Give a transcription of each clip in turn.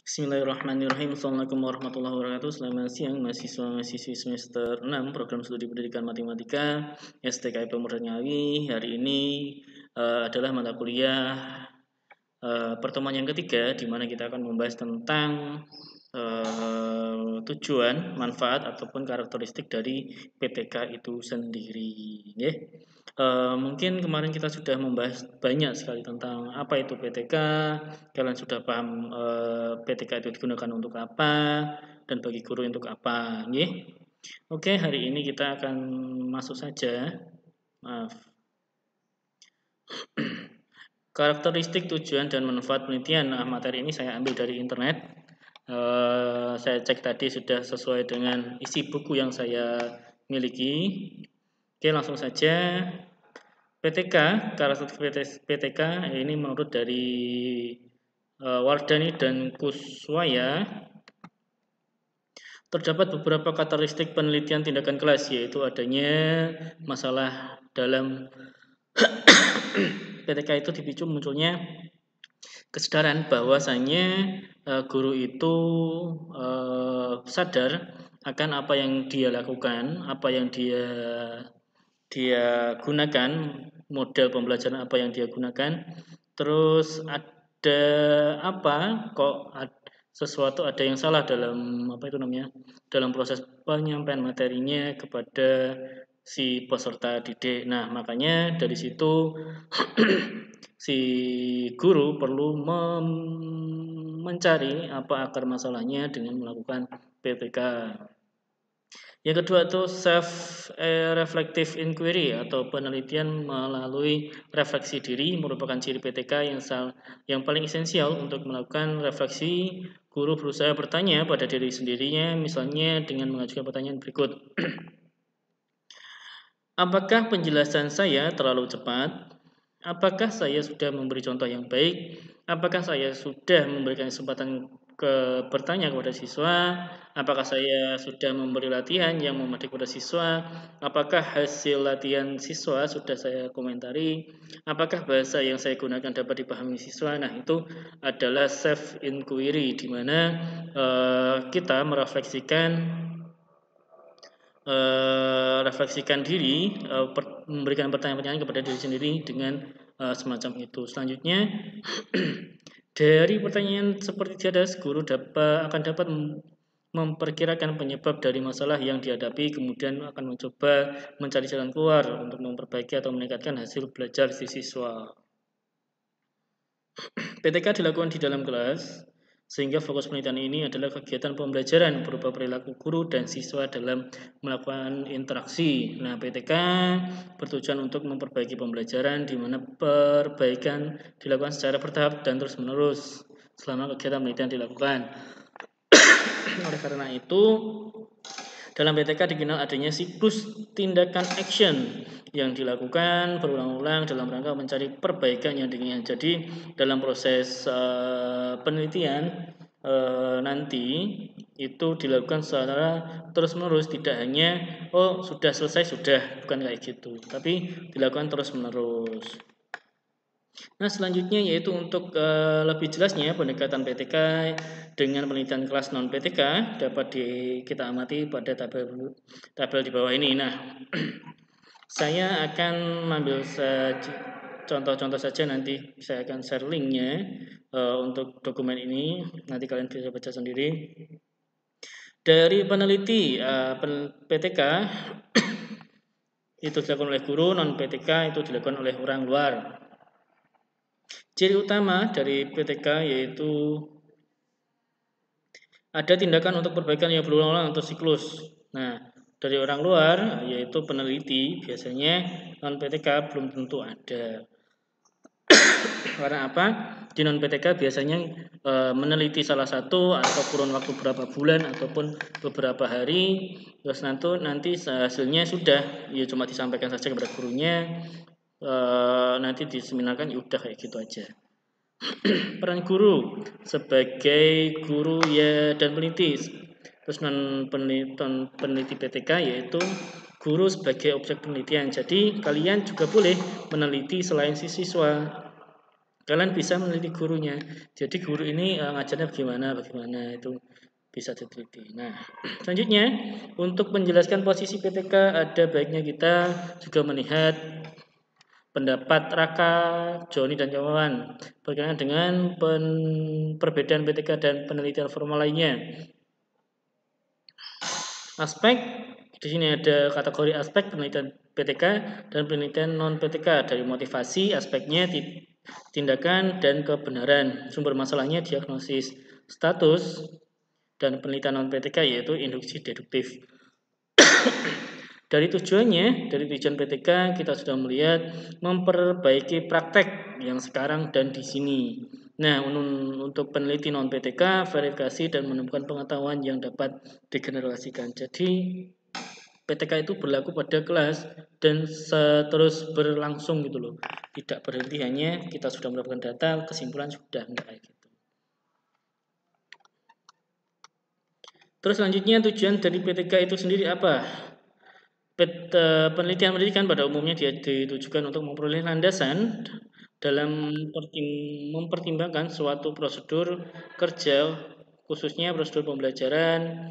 Bismillahirrahmanirrahim. Assalamualaikum warahmatullahi wabarakatuh. Selamat siang mahasiswa-mahasiswi semester 6 Program Studi Pendidikan Matematika STKIP Murdanyawi. Hari ini adalah mata kuliah pertemuan yang ketiga, di mana kita akan membahas tentang tujuan, manfaat ataupun karakteristik dari PTK itu sendiri. Mungkin kemarin kita sudah membahas banyak sekali tentang apa itu PTK. Kalian sudah paham PTK itu digunakan untuk apa dan bagi guru untuk apa, Oke, hari ini kita akan masuk saja. Maaf. Karakteristik, tujuan, dan manfaat penelitian. Nah, materi ini saya ambil dari internet. Saya cek tadi sudah sesuai dengan isi buku yang saya miliki. Oke, langsung saja. PTK, karakteristik PTK ini menurut dari Wardani dan Kuswaya, terdapat beberapa karakteristik penelitian tindakan kelas, yaitu adanya masalah dalam PTK itu dipicu munculnya kesadaran bahwasanya guru itu sadar akan apa yang dia lakukan, apa yang dia gunakan, model pembelajaran apa yang dia gunakan, terus ada apa kok sesuatu ada yang salah dalam dalam proses penyampaian materinya kepada si peserta didik. Nah, makanya dari situ si guru perlu mencari apa akar masalahnya dengan melakukan PTK. Yang kedua itu self reflective inquiry atau penelitian melalui refleksi diri merupakan ciri PTK yang paling esensial untuk melakukan refleksi. Guru berusaha bertanya pada diri sendirinya, misalnya dengan mengajukan pertanyaan berikut. Apakah penjelasan saya terlalu cepat? Apakah saya sudah memberi contoh yang baik? Apakah saya sudah memberikan kesempatan bertanya kepada siswa? Apakah saya sudah memberi latihan yang memadai kepada siswa? Apakah hasil latihan siswa sudah saya komentari? Apakah bahasa yang saya gunakan dapat dipahami siswa? Nah, itu adalah self inquiry, di mana kita merefleksikan diri, memberikan pertanyaan-pertanyaan kepada diri sendiri dengan semacam itu. Selanjutnya, dari pertanyaan seperti di atas, guru akan dapat memperkirakan penyebab dari masalah yang dihadapi, kemudian akan mencoba mencari jalan keluar untuk memperbaiki atau meningkatkan hasil belajar si siswa. PTK dilakukan di dalam kelas, sehingga fokus penelitian ini adalah kegiatan pembelajaran berupa perilaku guru dan siswa dalam melakukan interaksi. Nah, PTK bertujuan untuk memperbaiki pembelajaran, di mana perbaikan dilakukan secara bertahap dan terus-menerus selama kegiatan penelitian dilakukan. Oleh karena itu, dalam PTK dikenal adanya siklus tindakan action yang dilakukan berulang-ulang dalam rangka mencari perbaikan yang diinginkan. Jadi dalam proses penelitian nanti itu dilakukan secara terus-menerus, tidak hanya sudah selesai sudah, bukan kayak gitu, tapi dilakukan terus-menerus. Nah, selanjutnya yaitu untuk lebih jelasnya pendekatan PTK dengan penelitian kelas non PTK dapat kita amati pada tabel di bawah ini. Nah, saya akan mengambil contoh-contoh saja, nanti saya akan share linknya untuk dokumen ini, nanti kalian bisa baca sendiri. Dari peneliti PTK itu dilakukan oleh guru, non PTK itu dilakukan oleh orang luar. Ciri utama dari PTK yaitu ada tindakan untuk perbaikan yang berulang-ulang atau siklus. Nah, dari orang luar yaitu peneliti, biasanya non PTK belum tentu ada. Karena apa? Di non PTK biasanya meneliti salah satu atau kurun waktu berapa bulan ataupun beberapa hari, terus nanti hasilnya sudah cuma disampaikan saja kepada gurunya, nanti diseminarkan udah kayak gitu aja. Peran guru sebagai guru dan peneliti. Terus non peneliti PTK yaitu guru sebagai objek penelitian. Jadi kalian juga boleh meneliti selain si siswa. Kalian bisa meneliti gurunya. Jadi guru ini ngajarnya bagaimana itu bisa diteliti. Nah, selanjutnya untuk menjelaskan posisi PTK ada baiknya kita juga melihat pendapat Raka, Joni, dan kawan berkenaan dengan perbedaan PTK dan penelitian formal lainnya. Aspek, di sini ada kategori aspek penelitian PTK dan penelitian non PTK dari motivasi, aspeknya, tindakan, dan kebenaran. Sumber masalahnya diagnosis status dan penelitian non PTK yaitu induksi deduktif. Dari tujuan PTK kita sudah melihat memperbaiki praktek yang sekarang dan di sini. Nah, untuk peneliti non PTK, verifikasi dan menemukan pengetahuan yang dapat digenerasikan. Jadi PTK itu berlaku pada kelas dan terus berlangsung gitu loh. Tidak berhenti hanya kita sudah mendapatkan data, kesimpulan sudah enggak kayak gitu. Terus selanjutnya tujuan dari PTK itu sendiri apa? Penelitian pendidikan pada umumnya ditujukan untuk memperoleh landasan dalam mempertimbangkan suatu prosedur kerja, khususnya prosedur pembelajaran,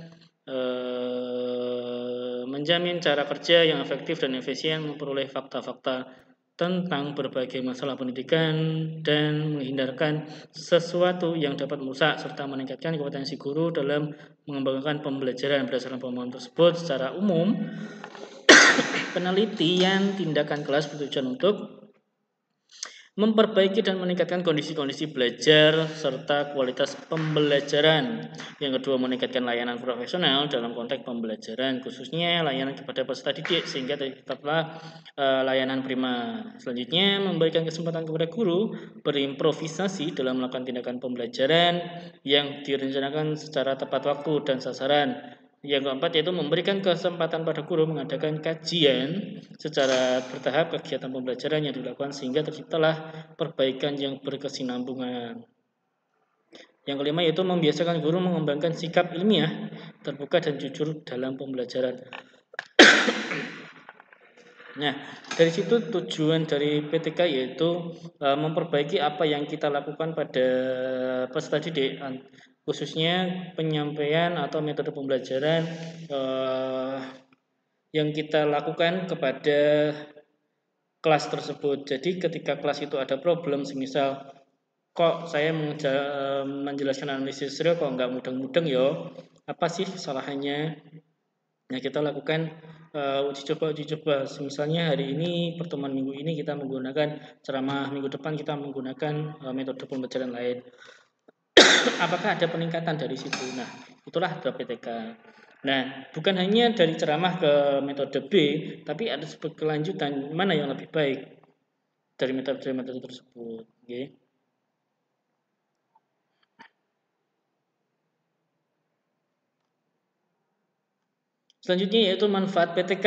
menjamin cara kerja yang efektif dan efisien, memperoleh fakta-fakta tentang berbagai masalah pendidikan, dan menghindarkan sesuatu yang dapat merusak, serta meningkatkan kompetensi guru dalam mengembangkan pembelajaran. Berdasarkan pemahaman tersebut, secara umum, penelitian tindakan kelas bertujuan untuk memperbaiki dan meningkatkan kondisi-kondisi belajar serta kualitas pembelajaran. Yang kedua, meningkatkan layanan profesional dalam konteks pembelajaran, khususnya layanan kepada peserta didik sehingga tetaplah layanan prima. Selanjutnya, memberikan kesempatan kepada guru berimprovisasi dalam melakukan tindakan pembelajaran yang direncanakan secara tepat waktu dan sasaran. Yang keempat yaitu memberikan kesempatan pada guru mengadakan kajian secara bertahap kegiatan pembelajaran yang dilakukan sehingga terciptalah perbaikan yang berkesinambungan. Yang kelima yaitu membiasakan guru mengembangkan sikap ilmiah, terbuka dan jujur dalam pembelajaran. Nah, dari situ tujuan dari PTK yaitu memperbaiki apa yang kita lakukan pada peserta didik, khususnya penyampaian atau metode pembelajaran yang kita lakukan kepada kelas tersebut. Jadi ketika kelas itu ada problem, semisal kok saya menjelaskan analisis real kok nggak mudeng-mudeng yo, apa sih kesalahannya? Nah, kita lakukan uji coba. Misalnya hari ini pertemuan minggu ini kita menggunakan ceramah, minggu depan kita menggunakan metode pembelajaran lain. Apakah ada peningkatan dari situ? Nah, itulah PTK. Nah, bukan hanya dari ceramah ke metode B, tapi ada kelanjutan mana yang lebih baik dari metode tersebut. Okay. Selanjutnya yaitu manfaat PTK.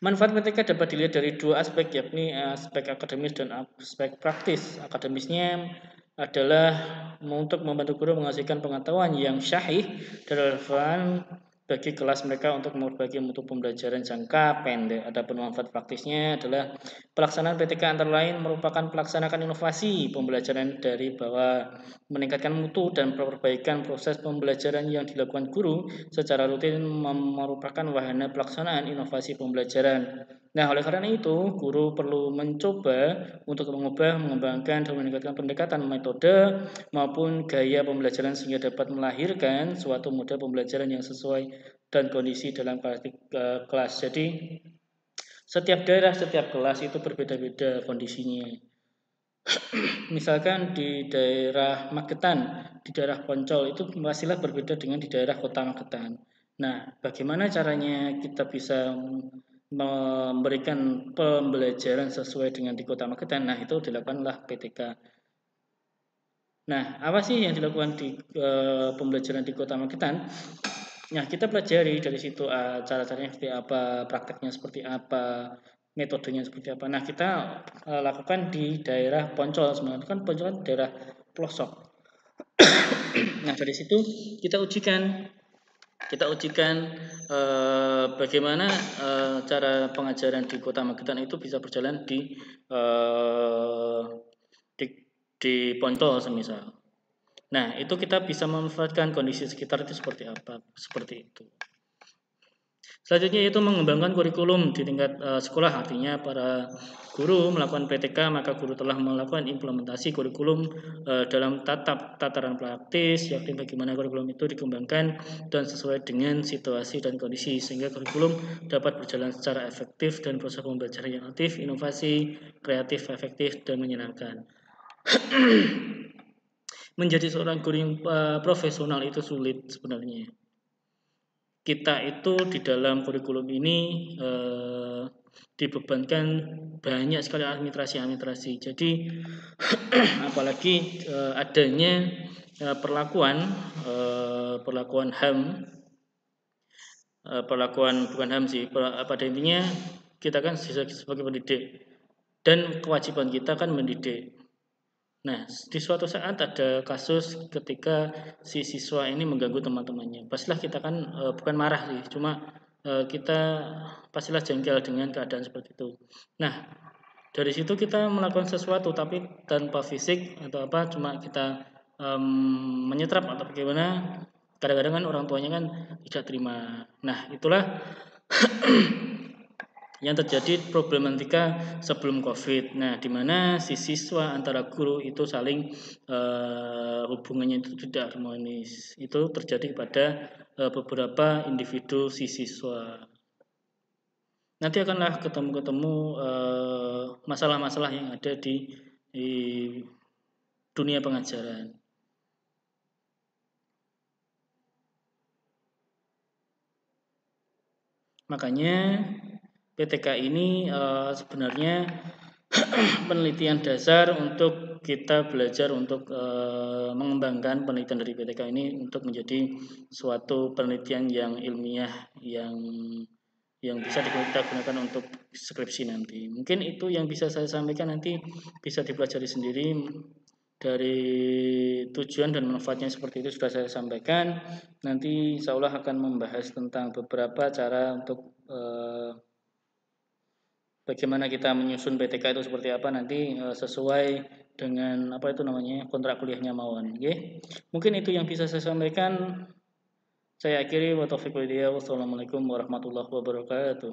Manfaat PTK dapat dilihat dari dua aspek, yakni aspek akademis dan aspek praktis. Akademisnya adalah untuk membantu guru menghasilkan pengetahuan yang syahih dan relevan bagi kelas mereka untuk memperbaiki mutu pembelajaran jangka pendek. Adapun manfaat praktisnya adalah pelaksanaan PTK antara lain merupakan pelaksanaan inovasi pembelajaran dari bawah, meningkatkan mutu dan perbaikan proses pembelajaran yang dilakukan guru secara rutin merupakan wahana pelaksanaan inovasi pembelajaran. Nah, oleh karena itu, guru perlu mencoba untuk mengembangkan dan meningkatkan pendekatan metode maupun gaya pembelajaran sehingga dapat melahirkan suatu model pembelajaran yang sesuai dan kondisi dalam kelas. Jadi, setiap daerah, setiap kelas itu berbeda-beda kondisinya. Misalkan di daerah Magetan, di daerah Poncol itu pastilah berbeda dengan di daerah Kota Magetan. Nah, bagaimana caranya kita bisa memberikan pembelajaran sesuai dengan di Kota Magetan? Nah, itu dilakukanlah PTK. Nah, apa sih yang dilakukan di pembelajaran di Kota Magetan? Nah, kita pelajari dari situ cara-caranya seperti apa, prakteknya seperti apa, metodenya seperti apa. Nah, kita lakukan di daerah Poncol. Sebenarnya kan Poncol kan daerah pelosok. Nah, dari situ kita ujikan kita ujikan bagaimana cara pengajaran di Kota Magetan itu bisa berjalan di, di Poncol semisal. Nah, itu kita bisa memanfaatkan kondisi sekitar itu seperti apa, seperti itu. Selanjutnya itu mengembangkan kurikulum di tingkat sekolah, artinya para guru melakukan PTK, maka guru telah melakukan implementasi kurikulum dalam tataran praktis, yakni bagaimana kurikulum itu dikembangkan dan sesuai dengan situasi dan kondisi, sehingga kurikulum dapat berjalan secara efektif dan proses pembelajaran yang aktif, inovasi, kreatif, efektif, dan menyenangkan. Menjadi seorang guru yang profesional itu sulit sebenarnya. Kita itu di dalam kurikulum ini dibebankan banyak sekali administrasi. Jadi apalagi adanya perlakuan HAM, perlakuan bukan HAM sih, pada intinya kita kan sebagai pendidik dan kewajiban kita kan mendidik. Nah, di suatu saat ada kasus ketika si siswa ini mengganggu teman-temannya. Pastilah kita kan bukan marah sih, cuma kita pastilah jengkel dengan keadaan seperti itu. Nah, dari situ kita melakukan sesuatu tapi tanpa fisik atau apa, cuma kita menyetrap atau bagaimana. Kadang-kadang kan orang tuanya kan tidak terima. Nah, itulah yang terjadi problematika sebelum COVID. Nah, di mana si siswa antara guru itu saling hubungannya itu tidak harmonis. Itu terjadi pada beberapa individu si siswa. Nanti akanlah ketemu masalah-masalah yang ada di dunia pengajaran. Makanya PTK ini sebenarnya penelitian dasar untuk kita belajar untuk mengembangkan penelitian dari PTK ini untuk menjadi suatu penelitian yang ilmiah yang bisa kita gunakan untuk skripsi nanti. Mungkin itu yang bisa saya sampaikan, nanti bisa dipelajari sendiri. Dari tujuan dan manfaatnya seperti itu sudah saya sampaikan. Nanti insya Allah akan membahas tentang beberapa cara untuk bagaimana kita menyusun PTK itu seperti apa nanti sesuai dengan apa itu namanya kontrak kuliahnya mawon. Okay? Mungkin itu yang bisa saya sampaikan. Saya akhiri wa taufiq walhidayah. Wassalamualaikum warahmatullahi wabarakatuh.